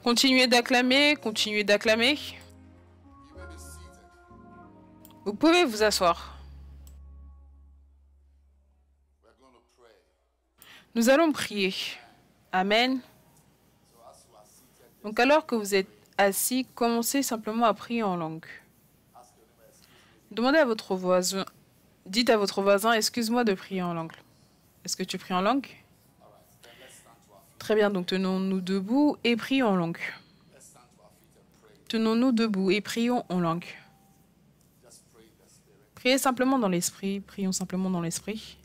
Continuez d'acclamer, continuez d'acclamer. Vous pouvez vous asseoir. Nous allons prier. Amen. Donc alors que vous êtes assis, commencez simplement à prier en langue. Demandez à votre voisin, dites à votre voisin, excuse-moi de prier en langue. Est-ce que tu pries en langue? Très bien, donc tenons-nous debout et prions en langue. Tenons-nous debout et prions en langue. Priez simplement dans l'esprit, prions simplement dans l'esprit.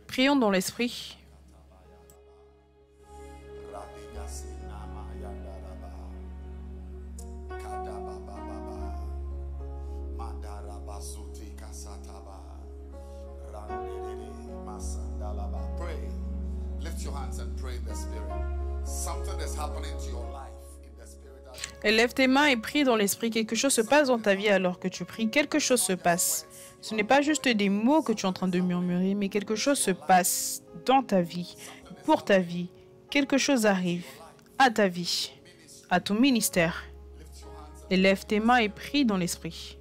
Prions dans l'esprit. Et lève tes mains et prie dans l'esprit. Quelque chose se passe dans ta vie alors que tu pries. Quelque chose se passe. Ce n'est pas juste des mots que tu es en train de murmurer, mais quelque chose se passe dans ta vie, pour ta vie. Quelque chose arrive à ta vie, à ton ministère. Et lève tes mains et prie dans l'esprit.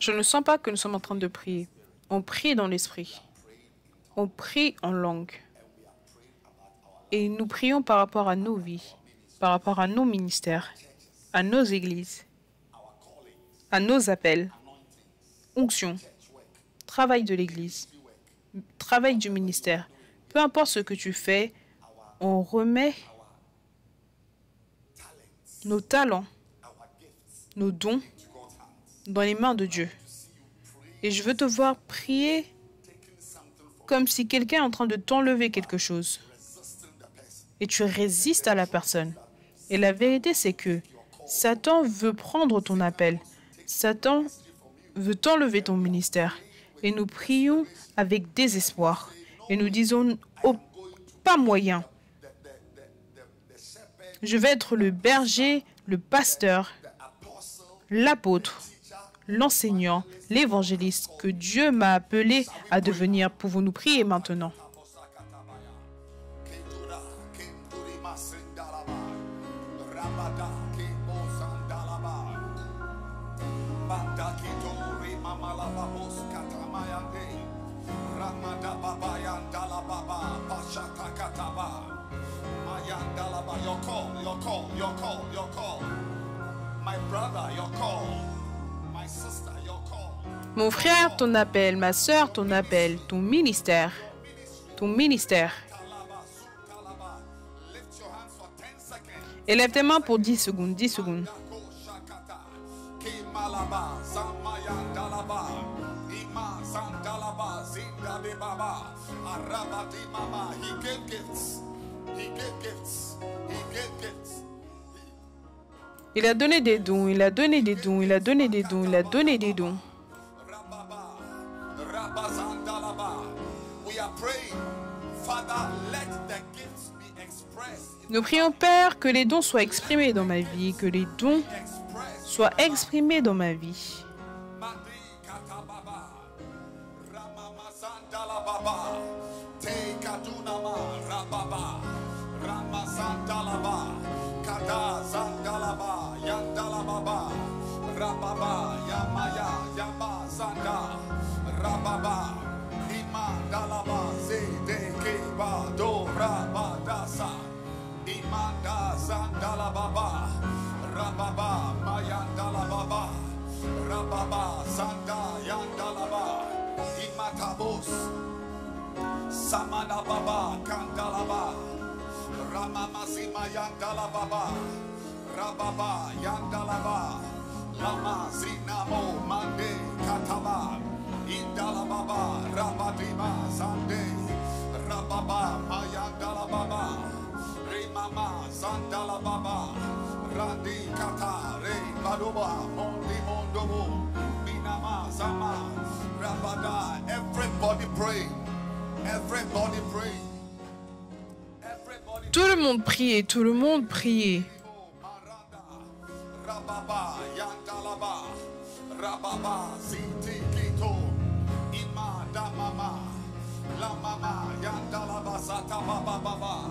Je ne sens pas que nous sommes en train de prier. On prie dans l'esprit. On prie en langue. Et nous prions par rapport à nos vies, par rapport à nos ministères, à nos églises, à nos appels, onction, travail de l'église, travail du ministère. Peu importe ce que tu fais, on remet nos talents, nos dons dans les mains de Dieu. Et je veux te voir prier comme si quelqu'un est en train de t'enlever quelque chose. Et tu résistes à la personne. Et la vérité, c'est que Satan veut prendre ton appel. Satan veut t'enlever ton ministère. Et nous prions avec désespoir. Et nous disons, oh, pas moyen. Je vais être le berger, le pasteur, l'apôtre, l'enseignant, l'évangéliste que Dieu m'a appelé à devenir. Pouvons-nous prier maintenant? Mon frère, ton appel, ma sœur, ton appel, ton ministère, ton ministère. Élève tes mains pour 10 secondes, 10 secondes. Il a donné des dons, il a donné des dons, il a donné des dons, il a donné des dons. Nous prions, Père, que les dons soient exprimés dans ma vie, que les dons soient exprimés dans ma vie. Rababa, Sanda, Yandalaba, Imatabos, Samana Baba, Kandalaba, Ramamazima Yandalababa, Rababa, Yandalaba, Lama Zinamo, Mande, Kataba, Indalababa, Rabadima, Sande, Rababa, Mayandalababa, Remama, Zandalababa, Randi Kata, Re Badoba, Mondi Mondobo, Minama, Zama, Rabada. Everybody pray. Everybody pray. Everybody. Tout le monde priait, tout le monde priait. Rababa, Yandalaba, Rababa, Ziti Kito, Ima Damama, La Mama, Yandalaba, Zata Baba Baba,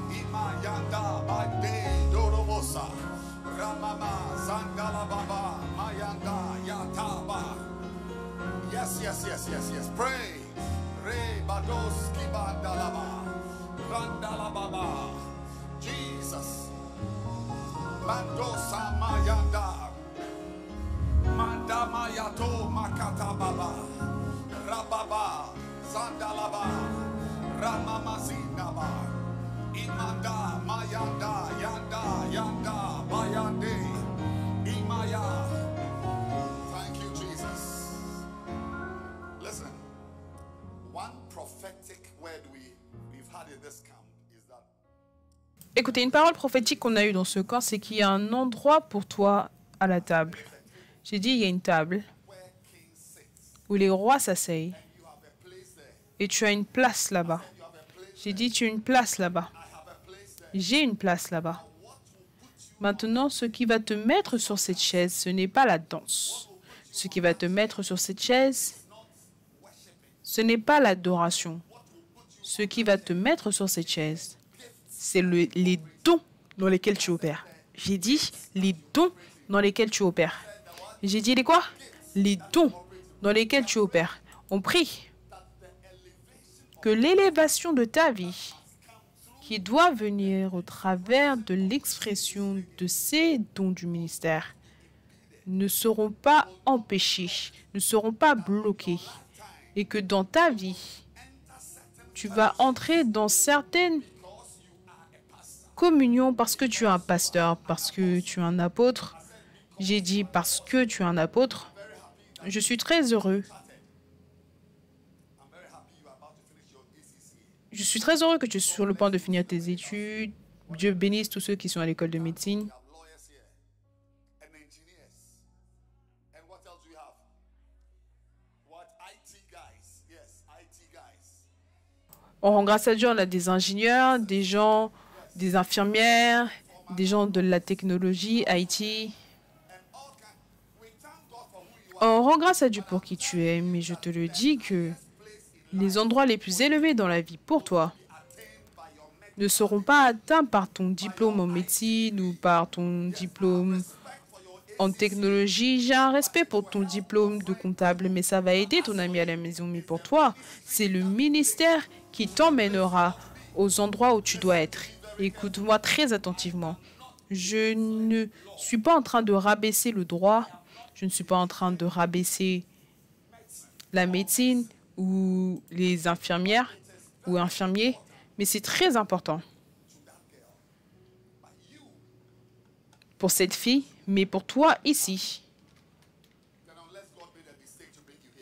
Ima Yanda, Bade, Dorobosa, Ramama, Zandala Baba, Mayanda, Yataba. Yes, yes, yes, yes, yes. Pray. Re Bados Kibandalaba, Randalababa, Jesus. Mandosa Mayanda, Mandama Yato Makata Baba, Rababa, Zandalaba, Ramamazinaba, Imanda, Mayanda, Yanda, Yanda, Bayande, Imaya. Thank you, Jesus. Listen, one prophetic word we've had in this camp is that Écoutez, une parole prophétique qu'on a eue dans ce camp, c'est qu'il y a un endroit pour toi à la table. J'ai dit, il y a une table where King sits, où les rois s'asseyent you have a place there. et tu as une place là-bas. You have a place. J'ai dit, tu as une place là-bas. I have a place there. J'ai une place là-bas. Maintenant, ce qui va te mettre sur cette chaise, ce n'est pas la danse. Ce qui va te mettre sur cette chaise, ce n'est pas l'adoration. Ce qui va te mettre sur cette chaise, c'est les dons dans lesquels tu opères. J'ai dit les dons dans lesquels tu opères. J'ai dit les quoi? Les dons dans lesquels tu opères. On prie que l'élévation de ta vie, qui doit venir au travers de l'expression de ces dons du ministère, ne seront pas empêchés, ne seront pas bloqués. Et que dans ta vie, tu vas entrer dans certaines communions parce que tu es un pasteur, parce que tu es un apôtre. J'ai dit parce que tu es un apôtre. Je suis très heureux. Je suis très heureux que tu sois sur le point de finir tes études. Dieu bénisse tous ceux qui sont à l'école de médecine. We have lawyers here and engineers. And what else do we have? What? IT guys. Yes, IT guys. On rend grâce à Dieu, on a des ingénieurs, des gens, des infirmières, des gens de la technologie, IT. And all kinds. We thank God for who you are. On rend grâce à Dieu pour qui tu es, mais je te le dis que les endroits les plus élevés dans la vie pour toi ne seront pas atteints par ton diplôme en médecine ou par ton diplôme en technologie. J'ai un respect pour ton diplôme de comptable, mais ça va aider ton ami à la maison. Mais pour toi, c'est le ministère qui t'emmènera aux endroits où tu dois être. Écoute-moi très attentivement. Je ne suis pas en train de rabaisser le droit. Je ne suis pas en train de rabaisser la médecine ou les infirmières ou infirmiers, mais c'est très important pour cette fille, mais pour toi ici.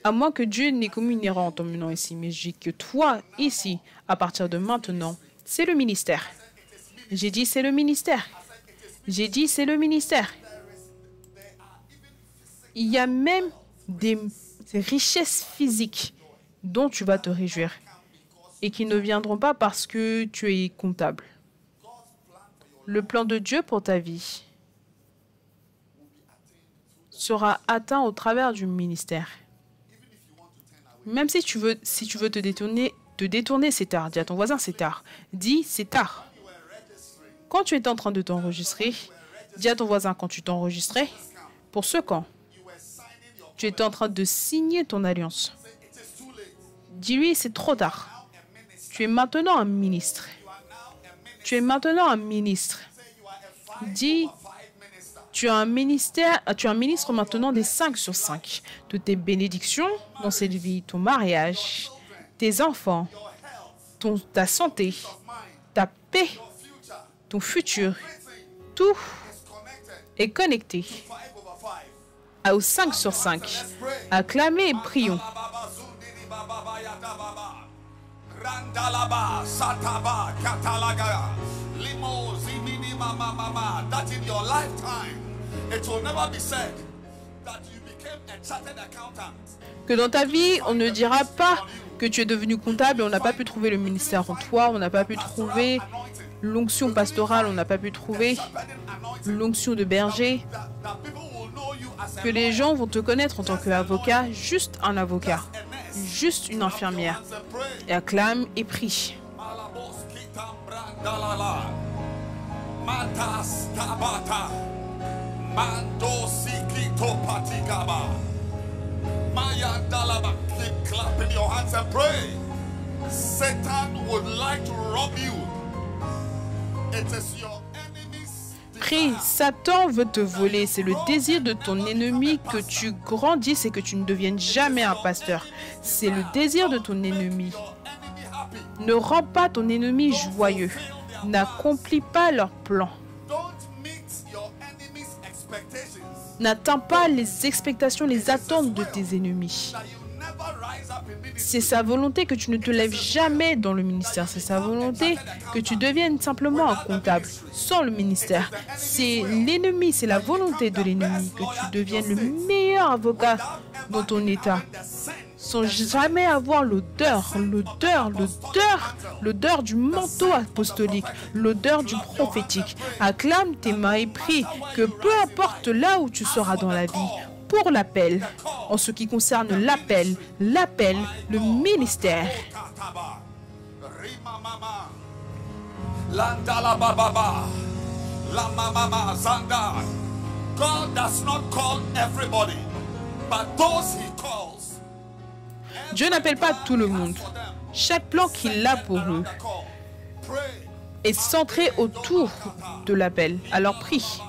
À moins que Dieu n'ait commis une erreur en t'emmenant ici, mais j'ai que toi ici, à partir de maintenant, c'est le ministère. J'ai dit c'est le ministère. J'ai dit c'est le ministère. Il y a même des richesses physiques dont tu vas te réjouir et qui ne viendront pas parce que tu es comptable. Le plan de Dieu pour ta vie sera atteint au travers du ministère. Même si tu veux te détourner, c'est tard. Dis à ton voisin, c'est tard. Dis, c'est tard. Quand tu étais en train de t'enregistrer, dis à ton voisin quand tu t'enregistrais, pour ce camp, tu étais en train de signer ton alliance. Dis-lui, c'est trop tard. Tu es maintenant un ministre. Tu es maintenant un ministre. Dis, Tu as un ministre maintenant des 5 sur 5. De tes bénédictions dans cette vie, ton mariage, tes enfants, ta santé, ta paix, ton futur, tout est connecté au 5 sur 5. Acclamez et prions. Randalaba, Sataba, Katalaga, Limo, Zimini, Mama, that in your lifetime, it will never be said that you became a chartered accountant. Que dans ta vie, on ne dira pas que tu es devenu comptable et on n'a pas pu trouver le ministère en toi, on n'a pas pu trouver l'onction pastorale, on n'a pas pu trouver l'onction de berger. Que les gens vont te connaître en tant qu'avocat, juste un avocat, juste une infirmière. Et acclame et prie. Keep clapping your hands and pray. Satan would like to rob you. It is your enemy's Prie, Satan veut te voler. C'est le désir de ton ennemi que tu grandisses et que tu ne deviennes jamais un pasteur. C'est le désir de ton ennemi. Ne rends pas ton ennemi joyeux. N'accomplis pas leurs plans. N'atteins pas les expectations, les attentes de tes ennemis. C'est sa volonté que tu ne te lèves jamais dans le ministère. C'est sa volonté que tu deviennes simplement un comptable sans le ministère. C'est l'ennemi, c'est la volonté de l'ennemi que tu deviennes le meilleur avocat dans ton état. Sans jamais avoir l'odeur du manteau apostolique, l'odeur du prophétique. Acclame tes mains et prie que peu importe là où tu seras dans la vie, pour l'appel, en ce qui concerne l'appel, le ministère. God does not call everybody, but those he calls. Dieu n'appelle pas tout le monde. Chaque plan qu'il a pour eux est centré autour de l'appel. Alors prie.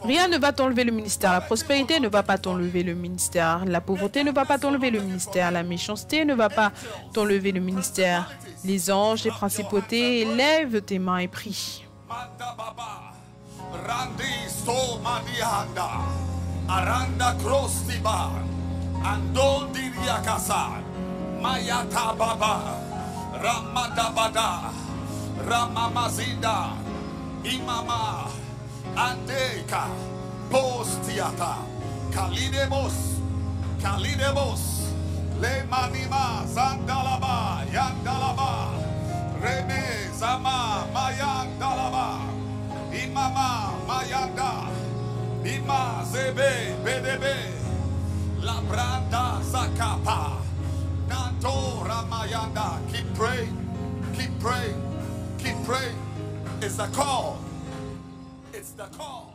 Rien ne va t'enlever le ministère. La prospérité ne va pas t'enlever le ministère. La pauvreté ne va pas t'enlever le ministère. La méchanceté ne va pas t'enlever le ministère. Les anges, les principautés, élève tes mains et prie. Randi sto mandianda aranda krostiba andon diriakasa mayata baba ramada bada ramamazinda imama andeka postiata kalidemos le manima zandalaba yandalaba reme zama mayandalaba imama mayanda ima zebe bedebe la branda zakapa nanto ramayanda. Keep praying, keep praying, keep praying. It's the call. It's the call.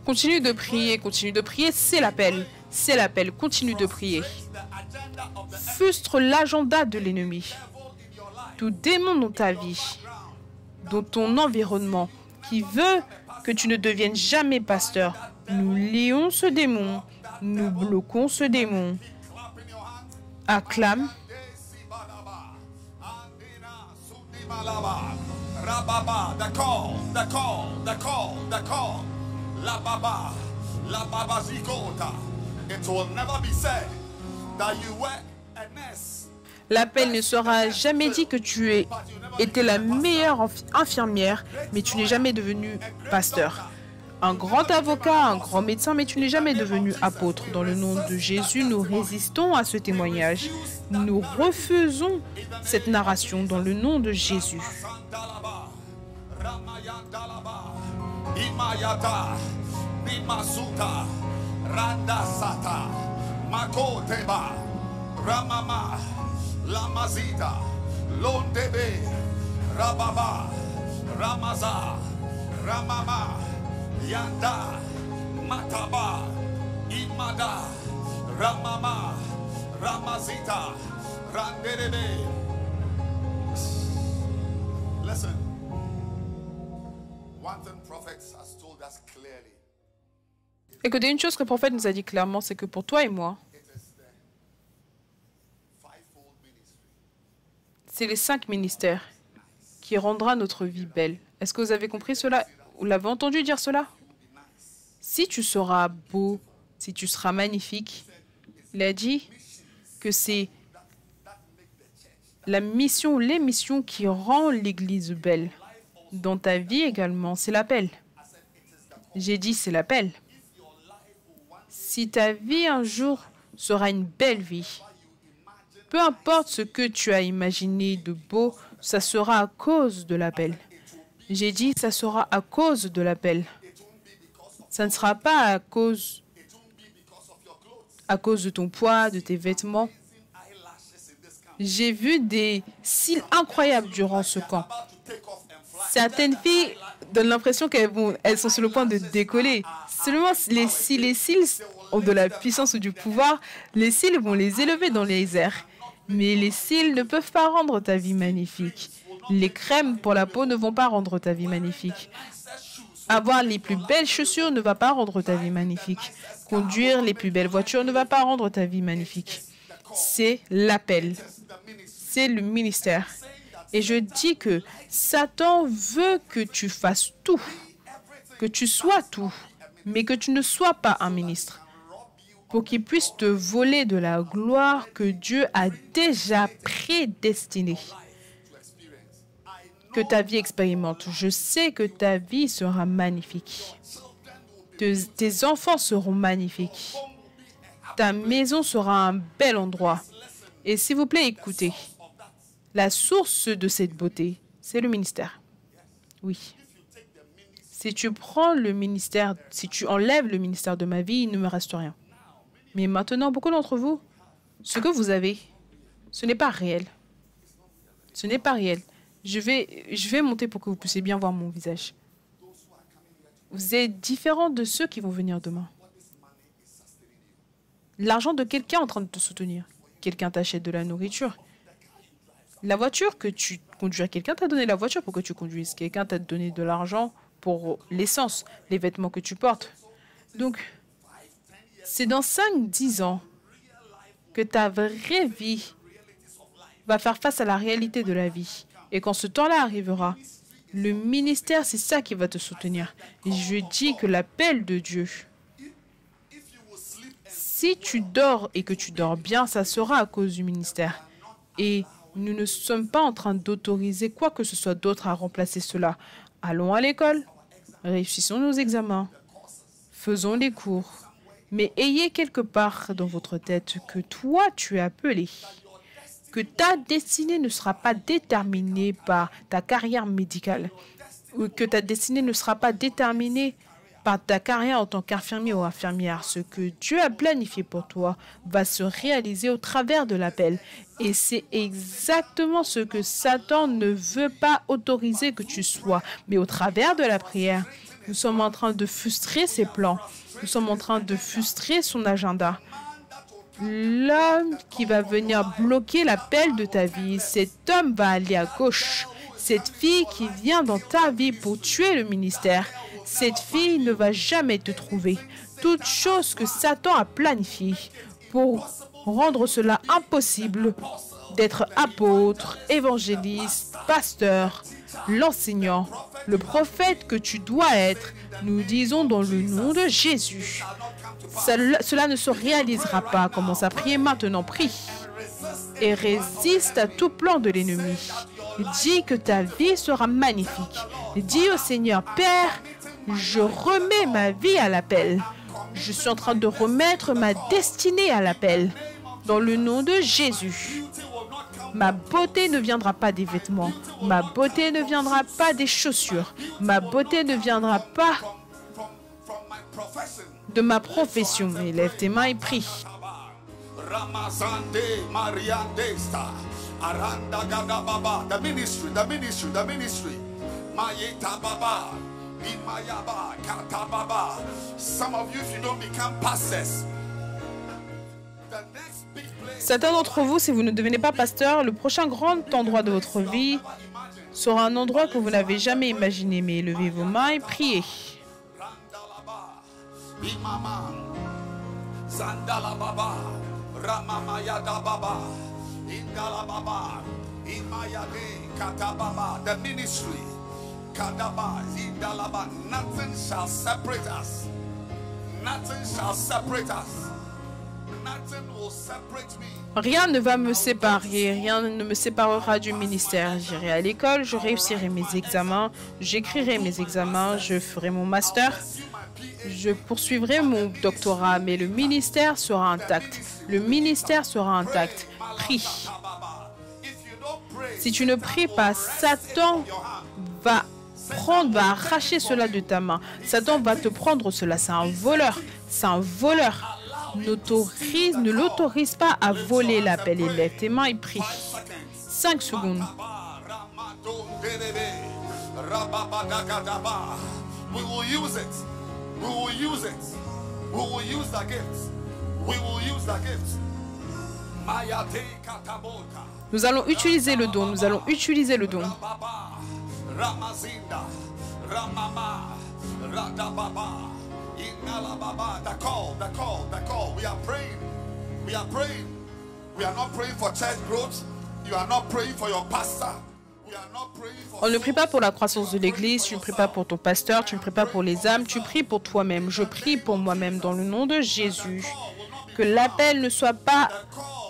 Continue de prier, c'est l'appel. C'est l'appel, continue de prier. Frustre l'agenda de l'ennemi. Tout démon dans ta vie, dans ton environnement, qui veut que tu ne deviennes jamais pasteur. Nous lions ce démon, nous bloquons ce démon. Acclame. Rababa, the call. La baba zikota. It will never be said that you were a nurse. L'appel ne sera jamais dit que tu étais la meilleure infirmière, mais tu n'es jamais devenu pasteur. Un grand avocat, un grand médecin, mais tu n'es jamais devenu apôtre. Dans le nom de Jésus, nous résistons à ce témoignage. Nous refusons cette narration dans le nom de Jésus. Imayata, Nimasuta, Randasata, Makoteba, Ramama, Lamazita, Londebe, Rababa, Ramaza, Ramama, Yanda, Mataba, Imada, Ramama, Ramazita, Randere. Listen. One thing prophets has told us clearly. Écoutez, une chose que le prophète nous a dit clairement, c'est que pour toi et moi, c'est les 5 ministères qui rendra notre vie belle. Est-ce que vous avez compris cela? Vous l'avez entendu dire cela? Si tu seras beau, si tu seras magnifique, il a dit que c'est la mission, les missions qui rend l'Église belle. Dans ta vie également, c'est l'appel. J'ai dit c'est l'appel. Si ta vie un jour sera une belle vie, peu importe ce que tu as imaginé de beau, ça sera à cause de l'appel. J'ai dit ça sera à cause de l'appel. Ça ne sera pas à cause de ton poids, de tes vêtements. J'ai vu des cils incroyables durant ce camp. Certaines filles donnent l'impression qu'elles sont sur le point de décoller. Seulement, si les cils ont de la puissance ou du pouvoir, les cils vont les élever dans les airs. Mais les cils ne peuvent pas rendre ta vie magnifique. Les crèmes pour la peau ne vont pas rendre ta vie magnifique. Avoir les plus belles chaussures ne va pas rendre ta vie magnifique. Conduire les plus belles voitures ne va pas rendre ta vie magnifique. C'est l'appel. C'est le ministère. Et je dis que Satan veut que tu fasses tout, que tu sois tout, mais que tu ne sois pas un ministre, pour qu'il puisse te voler de la gloire que Dieu a déjà prédestinée. Que ta vie expérimente. Je sais que ta vie sera magnifique. Tes enfants seront magnifiques. Ta maison sera un bel endroit. Et s'il vous plaît, écoutez. La source de cette beauté, c'est le ministère. Oui. Si tu prends le ministère, si tu enlèves le ministère de ma vie, il ne me reste rien. Mais maintenant, beaucoup d'entre vous, ce que vous avez, ce n'est pas réel. Ce n'est pas réel. Je vais monter pour que vous puissiez bien voir mon visage. Vous êtes différent de ceux qui vont venir demain. L'argent de quelqu'un est en train de te soutenir. Quelqu'un t'achète de la nourriture. La voiture que tu conduis, quelqu'un t'a donné la voiture pour que tu conduises. Quelqu'un t'a donné de l'argent pour l'essence, les vêtements que tu portes. Donc, c'est dans 5-10 ans que ta vraie vie va faire face à la réalité de la vie. Et quand ce temps-là arrivera, le ministère, c'est ça qui va te soutenir. Et je dis que l'appel de Dieu, si tu dors et que tu dors bien, ça sera à cause du ministère. Et nous ne sommes pas en train d'autoriser quoi que ce soit d'autre à remplacer cela. Allons à l'école, réussissons nos examens, faisons les cours, mais ayez quelque part dans votre tête que toi, tu es appelé, que ta destinée ne sera pas déterminée par ta carrière médicale, ou que ta destinée ne sera pas déterminée par ta carrière en tant qu'infirmier ou infirmière. Ce que Dieu a planifié pour toi va se réaliser au travers de l'appel. Et c'est exactement ce que Satan ne veut pas autoriser que tu sois. Mais au travers de la prière, nous sommes en train de frustrer ses plans. Nous sommes en train de frustrer son agenda. L'homme qui va venir bloquer l'appel de ta vie, cet homme va aller à gauche. Cette fille qui vient dans ta vie pour tuer le ministère, cette fille ne va jamais te trouver. Toute chose que Satan a planifiée pour rendre cela impossible d'être apôtre, évangéliste, pasteur, l'enseignant, le prophète que tu dois être, nous disons dans le nom de Jésus. Cela ne se réalisera pas. Commence à prier maintenant. Prie et résiste à tout plan de l'ennemi. Dis que ta vie sera magnifique. Dis au Seigneur, Père, je remets ma vie à l'appel. Je suis en train de remettre ma destinée à l'appel. Dans le nom de Jésus. Ma beauté ne viendra pas des vêtements. Ma beauté ne viendra pas des chaussures. Ma beauté ne viendra pas de ma profession. Élève tes mains et prie. The ministry, the ministry, the ministry. Mayeta Baba, Imayaba, Katababa. Some of you, if you don't become pastors, the next big place Certains d'entre vous, si vous ne devenez pas pasteur, le prochain grand endroit de votre vie sera un endroit que vous n'avez jamais imaginé. Mais levez vos mains et priez. The ministry, nothing shall separate us. Nothing shall separate us. Nothing will separate me. Rien ne va me séparer, rien ne me séparera du ministère. J'irai à l'école, je réussirai mes examens, j'écrirai mes examens, je ferai mon master, je poursuivrai mon doctorat, mais le ministère sera intact. Le ministère sera intact. Prie. Si tu ne pries pas, Satan va arracher cela de ta main. Satan va te prendre cela. C'est un voleur. C'est un voleur. Ne l'autorise pas à voler l'appel. Et lève tes mains et prie. 5 secondes. We will use it. We will use it. We will use the gifts. We will use the gifts. Nous allons utiliser le don. Nous allons utiliser le don. Ramazinda, Ramama, Radababa, Inalababa, the call. We are praying. We are praying. We are not praying for church growth. You are not praying for your pastor. We are not praying for... On ne prie pas pour la croissance de l'église, tu ne pries pas pour ton pasteur, tu ne pries pas pour les âmes, tu pries pour toi-même. Je prie pour moi-même dans le nom de Jésus. Que l'appel ne soit pas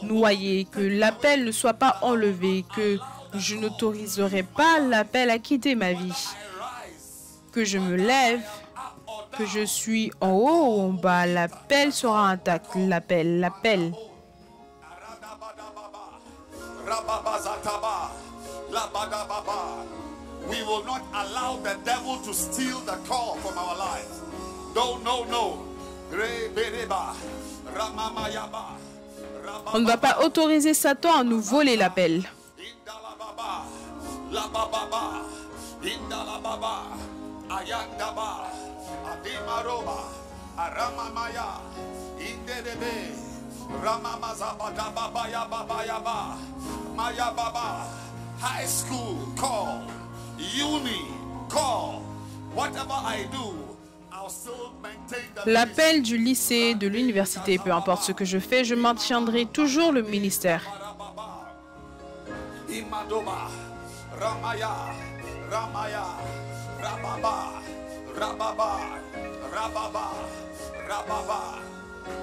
noyé, que l'appel ne soit pas enlevé, que je n'autoriserai pas l'appel à quitter ma vie. Que je me lève, que je suis en haut ou en bas, l'appel sera intact. L'appel. We will not allow the devil to steal the call from our lives. No. On ne va pas autoriser Satan à nous voler l'appel. High school, call. Uni, call. Whatever I do, I'll still maintain the... L'appel du lycée, de l'université, peu importe ce que je fais, je maintiendrai toujours le ministère. Imadoba, Ramaya, Rababa,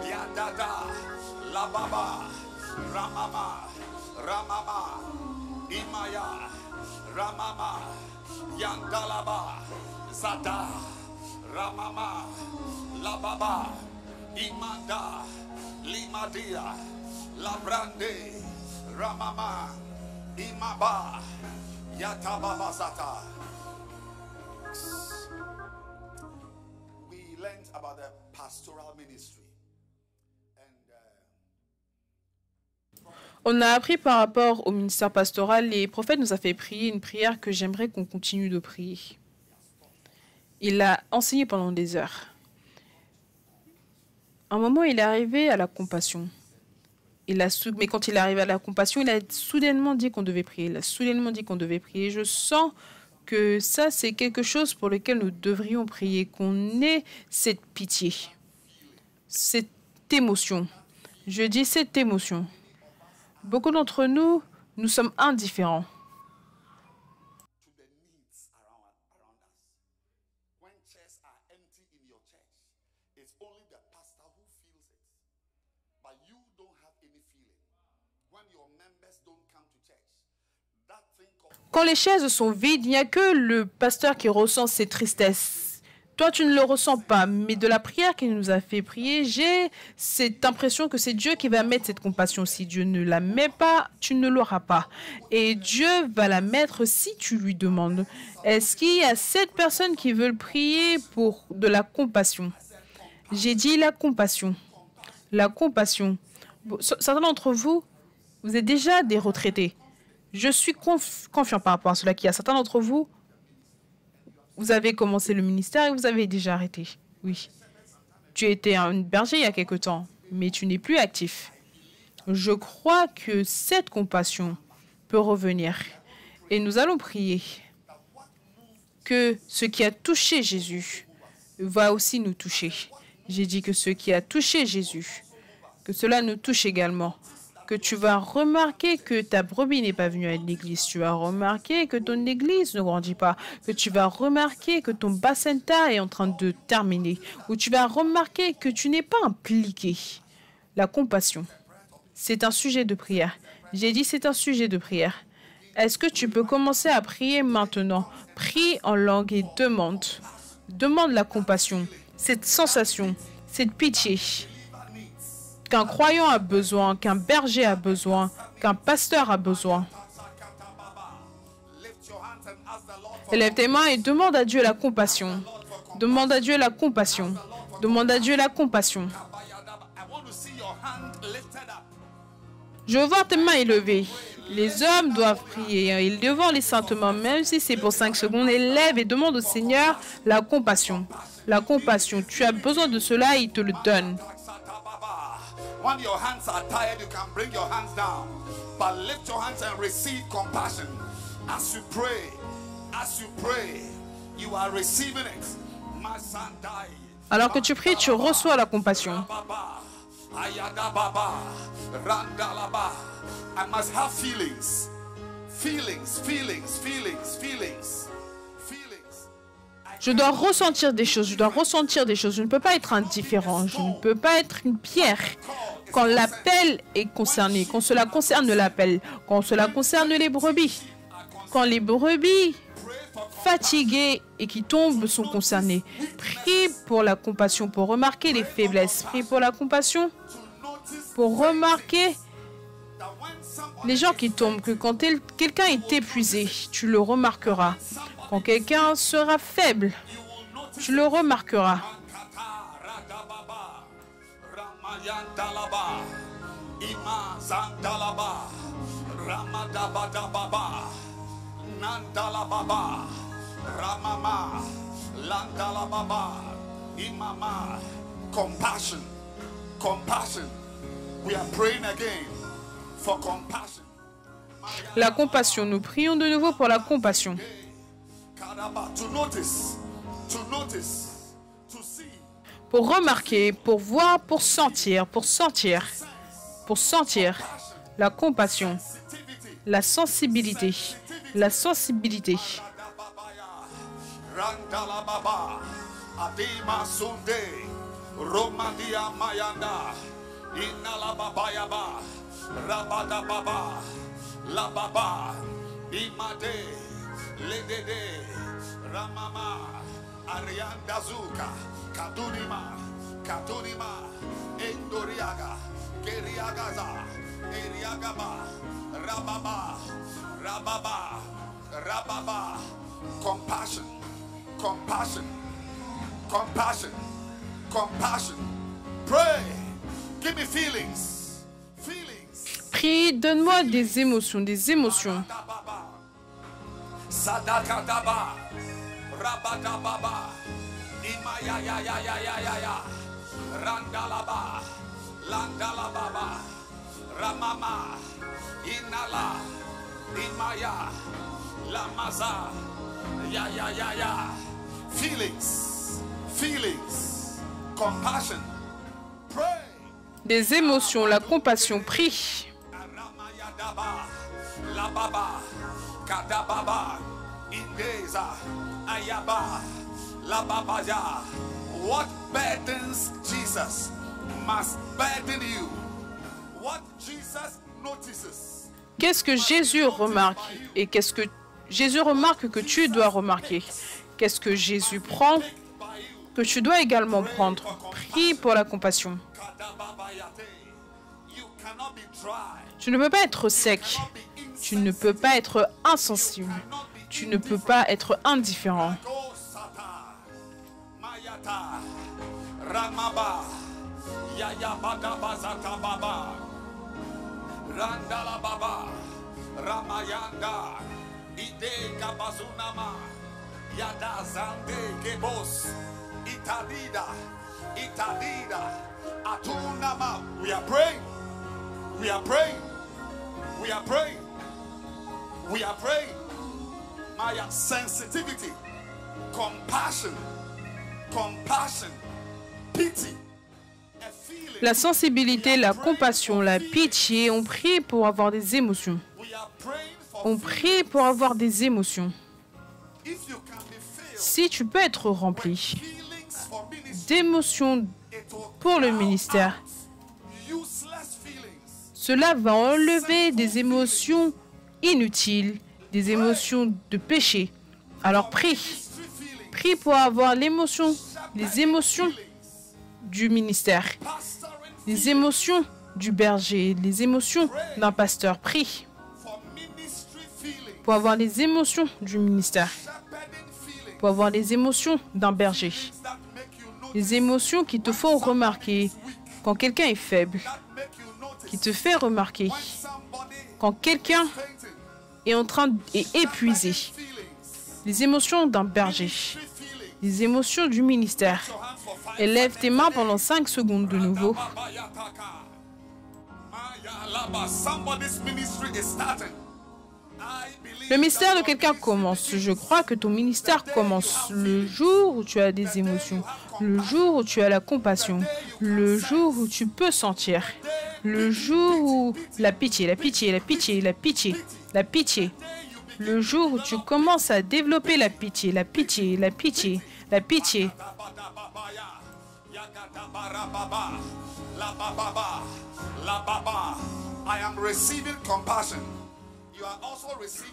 Yadada, Lababa, Ramama, Imaya, Ramama, Yandalaba, Zada, Ramama, Lababa, Imanda, Limadia, Labrande, Ramama, Imaba, Yatababa Zata. We learned about the pastoral ministry. On a appris par rapport au ministère pastoral, les prophètes nous a fait prier une prière que j'aimerais qu'on continue de prier. Il a enseigné pendant des heures. À un moment, il est arrivé à la compassion. Mais quand il est arrivé à la compassion, il a soudainement dit qu'on devait prier. Il a soudainement dit qu'on devait prier. Je sens que ça, c'est quelque chose pour lequel nous devrions prier, qu'on ait cette pitié, cette émotion. Je dis cette émotion. Beaucoup d'entre nous, nous sommes indifférents. Quand les chaises sont vides, il n'y a que le pasteur qui ressent ces tristesses. Toi, tu ne le ressens pas, mais de la prière qu'il nous a fait prier, j'ai cette impression que c'est Dieu qui va mettre cette compassion. Si Dieu ne la met pas, tu ne l'auras pas. Et Dieu va la mettre si tu lui demandes. Est-ce qu'il y a 7 personnes qui veulent prier pour de la compassion? J'ai dit la compassion. La compassion. Certains d'entre vous, vous êtes déjà des retraités. Je suis confiant par rapport à cela, qu'il y a certains d'entre vous, vous avez commencé le ministère et vous avez déjà arrêté. Oui. Tu étais un berger il y a quelque temps, mais tu n'es plus actif. Je crois que cette compassion peut revenir. Et nous allons prier que ce qui a touché Jésus va aussi nous toucher. J'ai dit que ce qui a touché Jésus, que cela nous touche également. Que tu vas remarquer que ta brebis n'est pas venue à l'église. Tu vas remarquer que ton église ne grandit pas. Que tu vas remarquer que ton bacenta est en train de terminer. Ou tu vas remarquer que tu n'es pas impliqué. La compassion, c'est un sujet de prière. J'ai dit c'est un sujet de prière. Est-ce que tu peux commencer à prier maintenant? Prie en langue et demande. Demande la compassion, cette sensation, cette pitié qu'un croyant a besoin, qu'un berger a besoin, qu'un pasteur a besoin. Élève tes mains et demande à Dieu la compassion. Demande à Dieu la compassion. Demande à Dieu la compassion. Je veux voir tes mains élevées. Les hommes doivent prier. Ils devront les saintement, même si c'est pour 5 secondes. Élève et demande au Seigneur la compassion. La compassion. Tu as besoin de cela, il te le donne. When your hands are tired, you can bring your hands down. But lift your hands and receive compassion. As you pray, you are receiving it. Alors que tu pries, tu reçois la compassion. I must have feelings. Je dois ressentir des choses, Je ne peux pas être indifférent. Je ne peux pas être une pierre. Quand l'appel est concerné, quand cela concerne l'appel, quand cela concerne les brebis, quand les brebis fatiguées et qui tombent sont concernées. Prie pour la compassion, pour remarquer les faiblesses. Prie pour la compassion, pour remarquer les gens qui tombent, que quand quelqu'un est épuisé, tu le remarqueras. Quand quelqu'un sera faible, tu le remarqueras. Compassion. We are praying again for compassion. La compassion, nous prions de nouveau pour la compassion. Pour remarquer, pour voir, pour sentir la compassion, la sensibilité. La baba, imade, ledede, ramama, ariandazuka, kadunima, endoriaga, keriagaza, eriagaba, rababa, compassion. Pray, give me feelings. Prie, donne-moi des émotions. Sadakadaba, rabadababa, imayayayayayaya, randalaba, landalababa, ramama, inala, imaya, lamaza, yayayaya. Feelings, compassion. Pray. Des émotions, la compassion, prie. La baba, kadababa, indeza, ayaba, la babaya. What burdens Jesus must burden you. What Jesus notices. Qu'est-ce que Jésus remarque et qu'est-ce que Jésus remarque que tu dois remarquer? Qu'est-ce que Jésus prend que tu dois également prendre? Prie pour la compassion. Tu ne peux pas être sec. Tu ne peux pas être insensible. Tu ne peux pas être indifférent. We are praying. We are praying. We are praying. We are praying. My sensitivity, compassion, pity. La sensibilité, la compassion, la pitié, on prie pour avoir des émotions. On prie pour avoir des émotions. Si tu peux être rempli d'émotions pour le ministère, cela va enlever des émotions inutiles, des émotions de péché. Alors prie. Prie pour avoir l'émotion, les émotions du ministère, les émotions du berger, les émotions d'un pasteur. Prie pour avoir les émotions du ministère, pour avoir les émotions d'un berger, les émotions qui te font remarquer quand quelqu'un est faible, qui te fait remarquer quand quelqu'un est en train d'être épuisé, les émotions d'un berger, les émotions du ministère. Élève tes mains pendant 5 secondes de nouveau. Le ministère de quelqu'un commence. Je crois que ton ministère commence le jour où tu as des émotions, le jour où tu as la compassion, le jour où tu peux sentir, le jour où la pitié, le jour où tu commences à développer la pitié.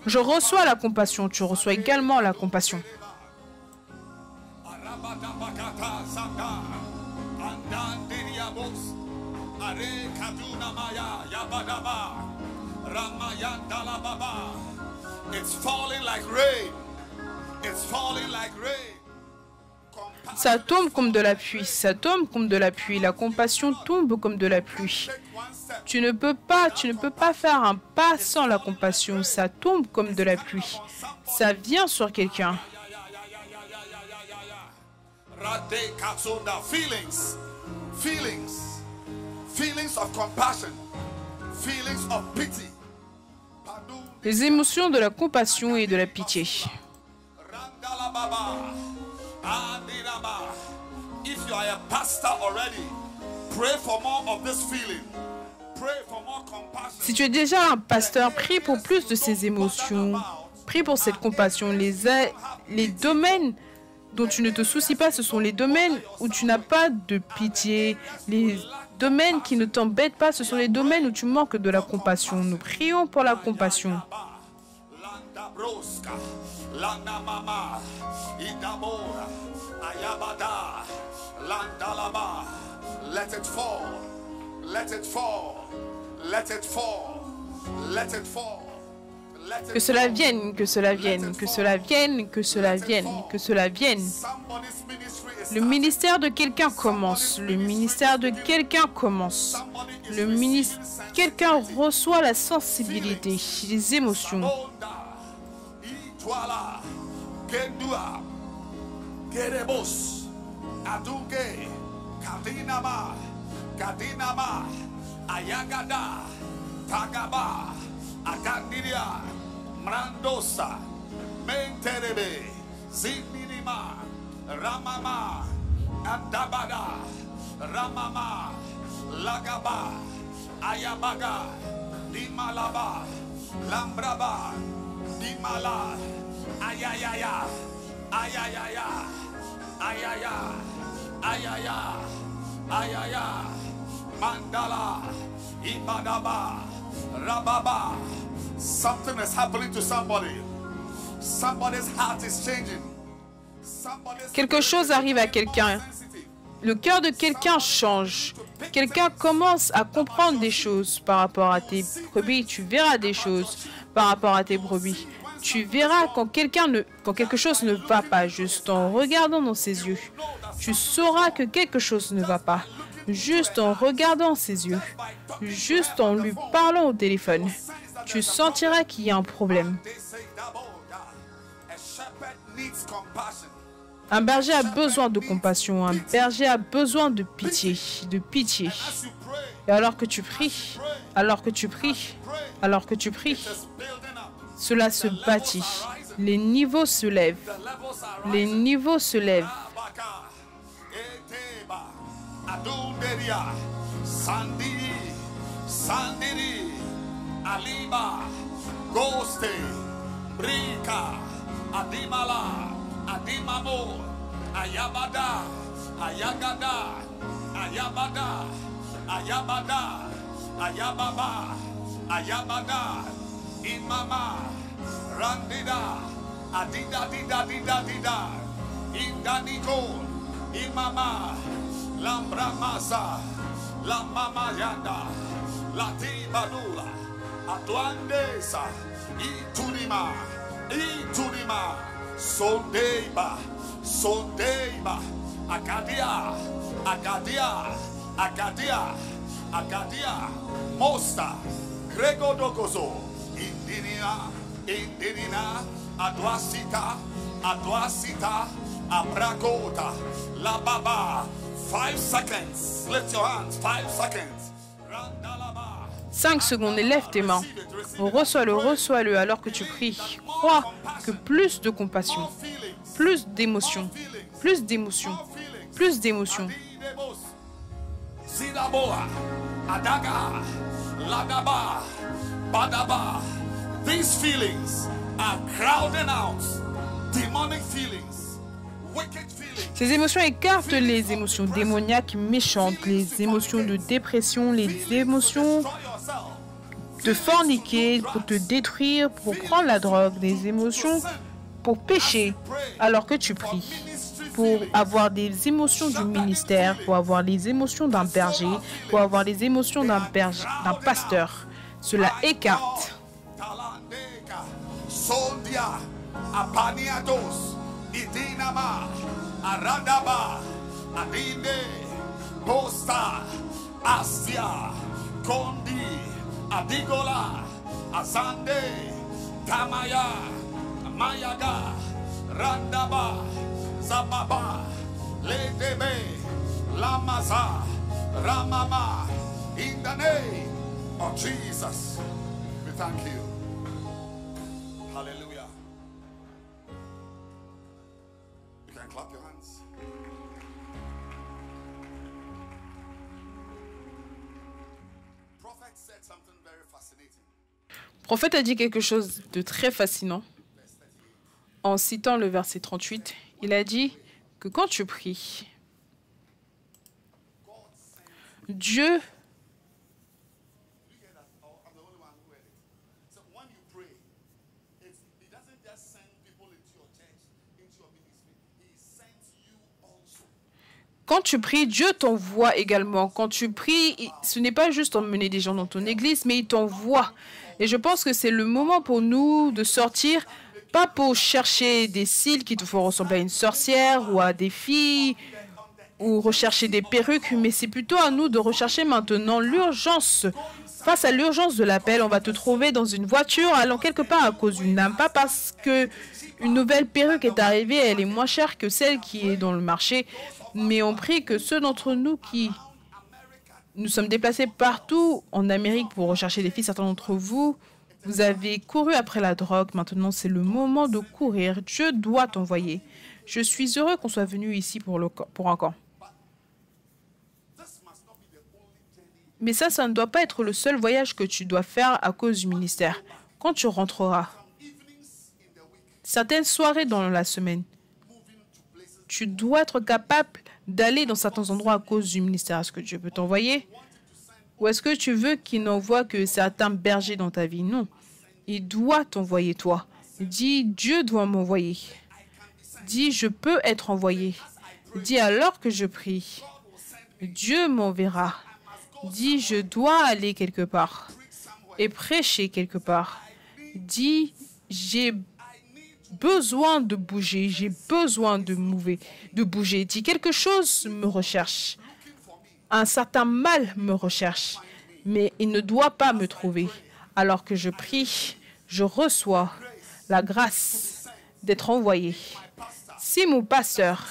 Je reçois la compassion, tu reçois également la compassion. Ça tombe comme de la pluie, ça tombe comme de la pluie. La compassion tombe comme de la pluie. Tu ne peux pas faire un pas sans la compassion. Ça tombe comme de la pluie. Ça vient sur quelqu'un. Les émotions de la compassion et de la pitié. If you are a pastor already, pray for more of this feeling. Pray for more compassion. Si tu es déjà un pasteur, prie pour plus de ces émotions. Prie pour cette compassion. Les domaines dont tu ne te soucies pas, ce sont les domaines où tu n'as pas de pitié. Les domaines qui ne t'embêtent pas, ce sont les domaines où tu manques de la compassion. Nous prions pour la compassion. Let it fall, let it fall, let it fall, let it fall. Que cela vienne, que cela vienne, que cela vienne, que cela vienne, que cela vienne. Le ministère de quelqu'un commence. Le ministère de quelqu'un commence. Quelqu'un reçoit la sensibilité, les émotions. Kadinama, Ayagada, Tagaba, Agandiria, Mrandosa, Menterebe, Zinidima, Ramama, Andabada, Ramama, Lagaba, Ayabaga, Dimalaba, Lambraba, Dimala, Ayayaya, Ayayaya, Ayaya, Ayaya, Ayaya, Mandala, Ibadaba, Rababa. Something is happening to somebody. Somebody's heart is changing. Quelque chose arrive à quelqu'un. Le cœur de quelqu'un change. Quelqu'un commence à comprendre des choses par rapport à tes brebis. Tu verras des choses par rapport à tes brebis. Tu verras quand quelque chose ne va pas, juste en regardant dans ses yeux. Tu sauras que quelque chose ne va pas, juste en regardant ses yeux, juste en lui parlant au téléphone. Tu sentiras qu'il y a un problème. Un berger a besoin de compassion. Un berger a besoin de pitié. De pitié. Et alors que tu pries, alors que tu pries, alors que tu pries, cela se bâtit. Les niveaux se lèvent. Les niveaux se lèvent. Sandiri, Aliba, Goste, Brika, Adimala, Adimamo, Ayabada, Ayagada, Ayabada, Ayabada, Ayababa, Ayabada, Imama, Randida, Adida, Dida, Dida, Dida, Indaniko, Imama, Lambramasa, La Mama Yanda, La Tibanula, Atuandesa, Itunima, Itunima, Sondeiba, Sondeiba, Agadia, Agadia, Agadia, Agadia, Mosta, Grego Dogozo, Indinina, Indinina, Aduasita, Aduasita, Abracota, La Baba. 5 seconds. Lift your hands. 5 seconds. 5 secondes. Lève tes mains. Reçois-le alors que tu pries. Crois que plus de compassion, plus d'émotion, plus d'émotion, plus d'émotion. Zidaboa, Adaga, Ladaba, Badaba. These feelings are crowding out demonic feelings, wicked feelings. Ces émotions écartent les émotions démoniaques méchantes, les émotions de dépression, les émotions de forniquer, pour te détruire, pour prendre la drogue, des émotions pour pécher alors que tu pries, pour avoir des émotions du ministère, pour avoir les émotions d'un berger, pour avoir les émotions d'un pasteur. Cela écarte. Aradaba, Adine, Posta, Astia, Kondi, Adigola, Azande, Tamaya, Mayaga, Randaba, Zababa, Ledebe, Lamaza, Ramama, in the name of Jesus. We thank you. Hallelujah. You can clap your hands. Le prophète a dit quelque chose de très fascinant en citant le verset 38. Il a dit que quand tu pries, Dieu Quand tu pries, Dieu t'envoie également. Quand tu pries, ce n'est pas juste emmener des gens dans ton église, mais il t'envoie. Et je pense que c'est le moment pour nous de sortir, pas pour chercher des cils qui te font ressembler à une sorcière ou à des filles, ou rechercher des perruques, mais c'est plutôt à nous de rechercher maintenant l'urgence. Face à l'urgence de l'appel, on va te trouver dans une voiture allant quelque part à cause d'une âme, pas parce que une nouvelle perruque est arrivée, elle est moins chère que celle qui est dans le marché. Mais on prie que ceux d'entre nous qui nous sommes déplacés partout en Amérique pour rechercher des filles, certains d'entre vous, vous avez couru après la drogue. Maintenant, c'est le moment de courir. Dieu doit t'envoyer. Je suis heureux qu'on soit venu ici pour un camp. Mais ça ne doit pas être le seul voyage que tu dois faire à cause du ministère. Quand tu rentreras, certaines soirées dans la semaine, tu dois être capable d'aller dans certains endroits à cause du ministère. Est-ce que Dieu peut t'envoyer? Ou est-ce que tu veux qu'il n'envoie que certains bergers dans ta vie? Non. Il doit t'envoyer toi. Dis, Dieu doit m'envoyer. Dis, je peux être envoyé. Dis, alors que je prie, Dieu m'enverra. Dis, je dois aller quelque part et prêcher quelque part. Dis, j'ai besoin de bouger, j'ai besoin de bouger. Dis, quelque chose me recherche. Un certain mal me recherche, mais il ne doit pas me trouver. Alors que je prie, je reçois la grâce d'être envoyé. Si mon pasteur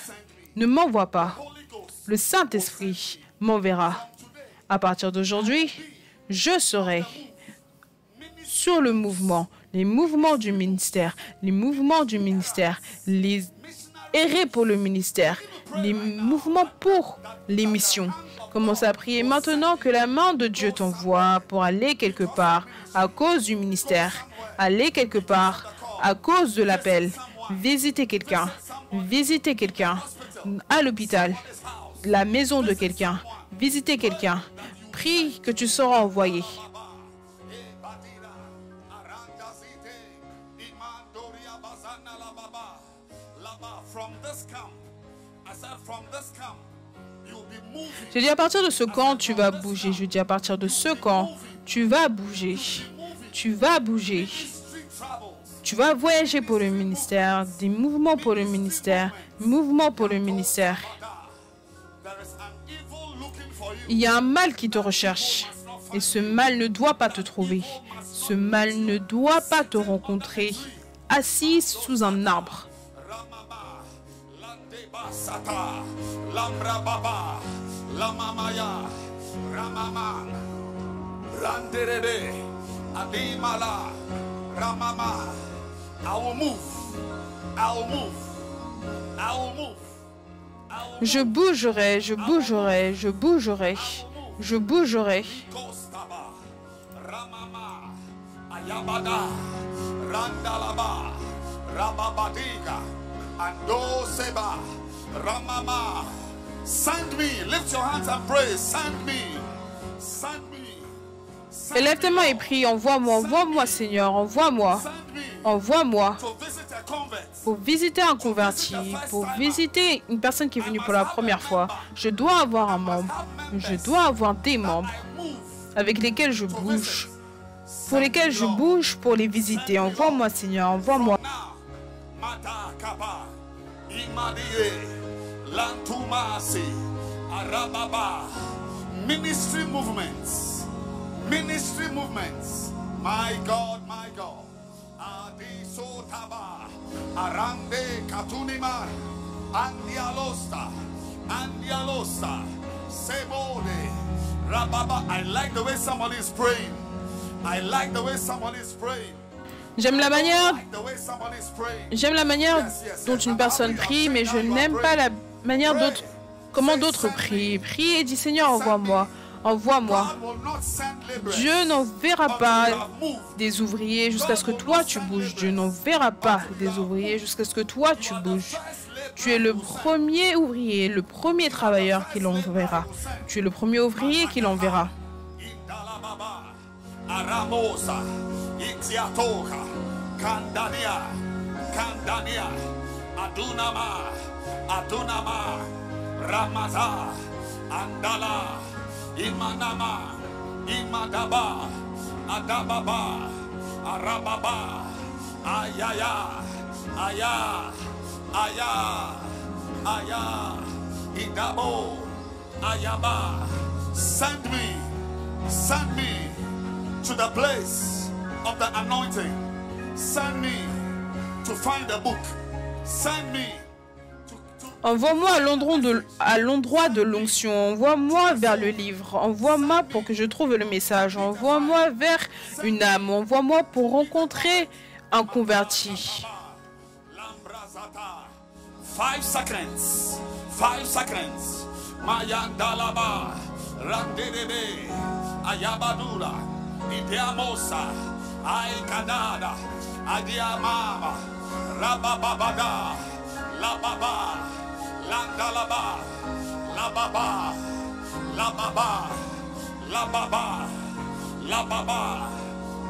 ne m'envoie pas, le Saint-Esprit m'enverra. À partir d'aujourd'hui, je serai sur le mouvement, les mouvements du ministère, les mouvements du ministère, les errer pour le ministère, les mouvements pour les missions. Commence à prier maintenant que la main de Dieu t'envoie pour aller quelque part à cause du ministère, aller quelque part à cause de l'appel, visiter quelqu'un à l'hôpital, la maison de quelqu'un, visiter quelqu'un. Prie que tu seras envoyé. Je dis à partir de ce camp, tu vas bouger. Je dis à partir de ce camp, tu vas bouger. Tu vas bouger. Tu vas voyager pour le ministère, des mouvements pour le ministère, mouvements pour le ministère. Il y a un mal qui te recherche et ce mal ne doit pas te trouver. Ce mal ne doit pas te rencontrer assis sous un arbre. Je bougerai, je bougerai, je bougerai, je bougerai. Send me. Lift your hands and pray. Send me. Send me. Élève tes mains et prie. Envoie-moi, envoie-moi, Seigneur, envoie-moi. Envoie-moi pour visiter un converti, pour visiter une personne qui est venue pour la première fois. Je dois avoir un membre. Je dois avoir des membres avec lesquels je bouge. Pour lesquels je bouge pour les visiter. Envoie-moi, Seigneur, envoie-moi. Ministry movements. Ministry movements. My God, my God. Adi Sotaba. Arande Katunimar. Andialosta. Andialosta. Sebode. Rababa. I like the way somebody is praying. I like the way somebody is praying. J'aime la manière dont une personne prie, mais je n'aime pas la manière comment d'autres prient. Prie et dis Seigneur, envoie-moi, envoie-moi. Dieu n'enverra pas des ouvriers jusqu'à ce que toi tu bouges. Dieu n'enverra pas des ouvriers jusqu'à ce que toi tu bouges. Tu es le premier ouvrier, le premier travailleur qui l'enverra. Tu es le premier ouvrier qui l'enverra. Aramosa, Ixiatoka, Kandania, Kandania, Adunama, Adunama, Ramaza, Andala, Imanama, Imadaba, Adababa, Arababa, Ayaya, Aya, Aya, Aya, Idabo, Ayaba. Send me to the place of the anointing. Send me to find a book. Send me to envoie-moi à l'endroit de l'onction. Envoie-moi vers le livre. Envoie-moi pour que je trouve le message. Envoie-moi vers une âme. Envoie-moi pour rencontrer un converti. 5 seconds. 5 seconds. Mayandalaba. Randedebe. Ayabadura. Idiamosa, Aikadada, Adiamama, Rabababada, Lababa, Landalaba, Lababa, Lababa, Lababa, Lababa.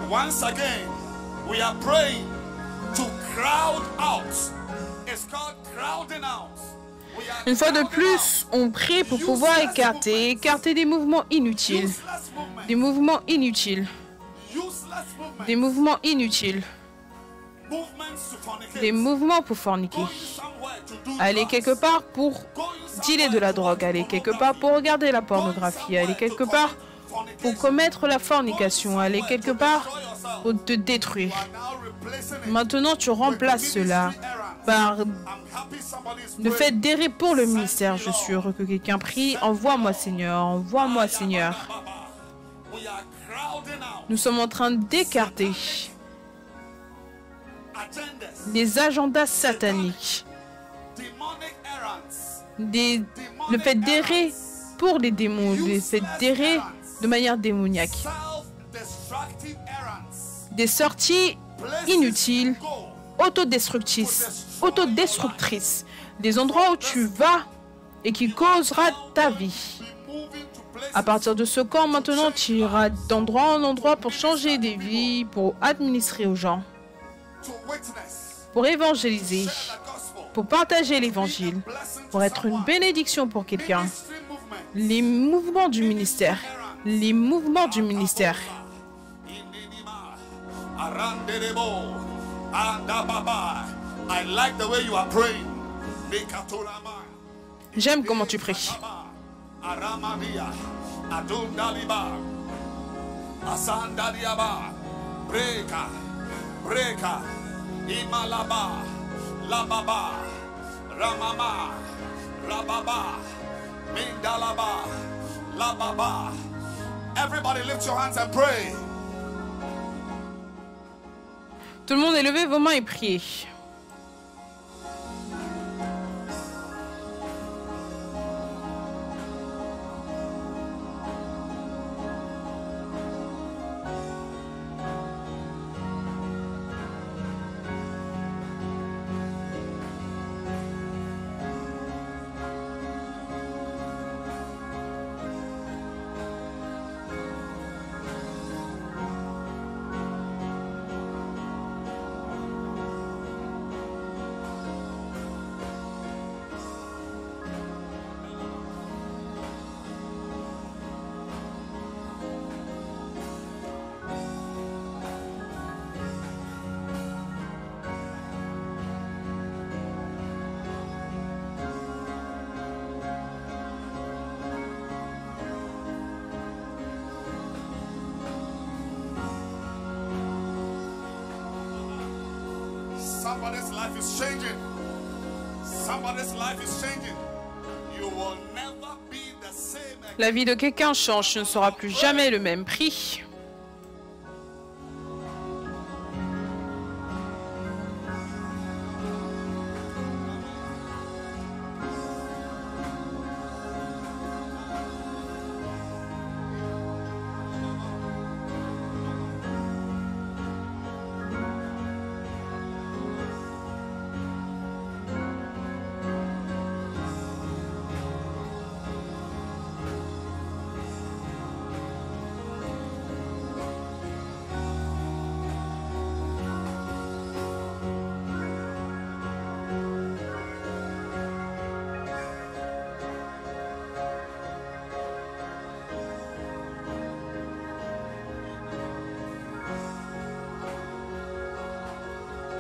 Once again, we are praying to crowd out. It's called crowding out. Une fois de plus, on prie pour pouvoir écarter des mouvements inutiles. Des mouvements inutiles. Des mouvements inutiles. Des mouvements pour forniquer. Aller quelque part pour dealer de la drogue. Aller quelque part pour regarder la pornographie. Aller quelque part pour commettre la fornication. Aller quelque part pour te détruire. Maintenant, tu remplaces cela par I'm happy somebody's le praying. fait d'errer pour le ministère. Je suis heureux que quelqu'un prie. Envoie-moi, Seigneur. Envoie-moi, Seigneur. We are crowding out Nous sommes en train d'écarter agendas, les agendas sataniques, demonic errands, le fait d'errer pour les démons, le fait d'errer de manière démoniaque, self-destructive errands, des sorties places inutiles, go autodestructrices, des endroits où tu vas et qui causera ta vie. be moving to places À partir de ce camp, maintenant, tu iras d'endroit en endroit pour changer des vies, pour administrer aux gens, to witness, pour évangéliser, the gospel, pour partager l'évangile, blessing pour être une bénédiction pour quelqu'un. ministry movement. Les mouvements du ministère, les mouvements du ministère. Aranderebo, andababa. I like the way you are praying. Mekatorama, J'aime comment tu pries. Aramadia, Adundaliba, Asandaliaba, Breka, Breka, Imalaba, Lababa, Ramama, Rababa, Mindalaba, Lababa. Everybody lift your hands and pray. Tout le monde est levé vos mains et priez. Somebody's life is changing. Somebody's life is changing. You will never be the same again. La vie de quelqu'un change, ce ne sera plus jamais le même prix.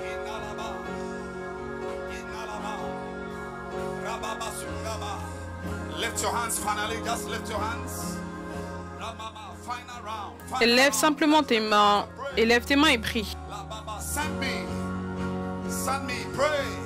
Inalaba, Inalaba, Rababa Sungaba. Lift your hands finally, just lift your hands. Ramama, final round. Final Élève round. simplement tes mains. Élève tes mains et prie. Lababa, send me. Send me, pray.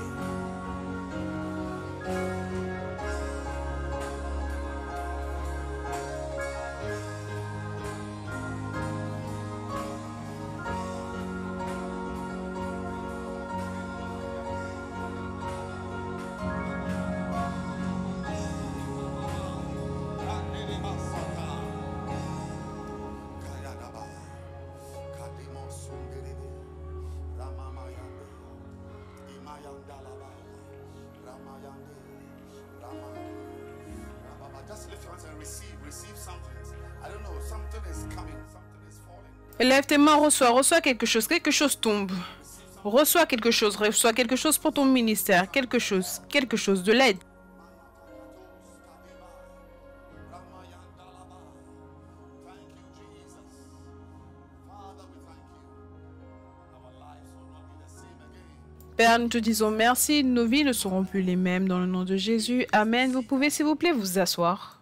Just lift your hands and receive something. I don't know, something is coming, something is falling. Élève tes mains, reçois quelque chose tombe. Reçois quelque chose pour ton ministère, quelque chose, de l'aide. Thank you, Jesus. Father, we thank you. Our lives will not be the same again. Père, nous te disons merci. Nos vies ne seront plus les mêmes dans le nom de Jésus. Amen. Vous pouvez, s'il vous plaît, vous asseoir.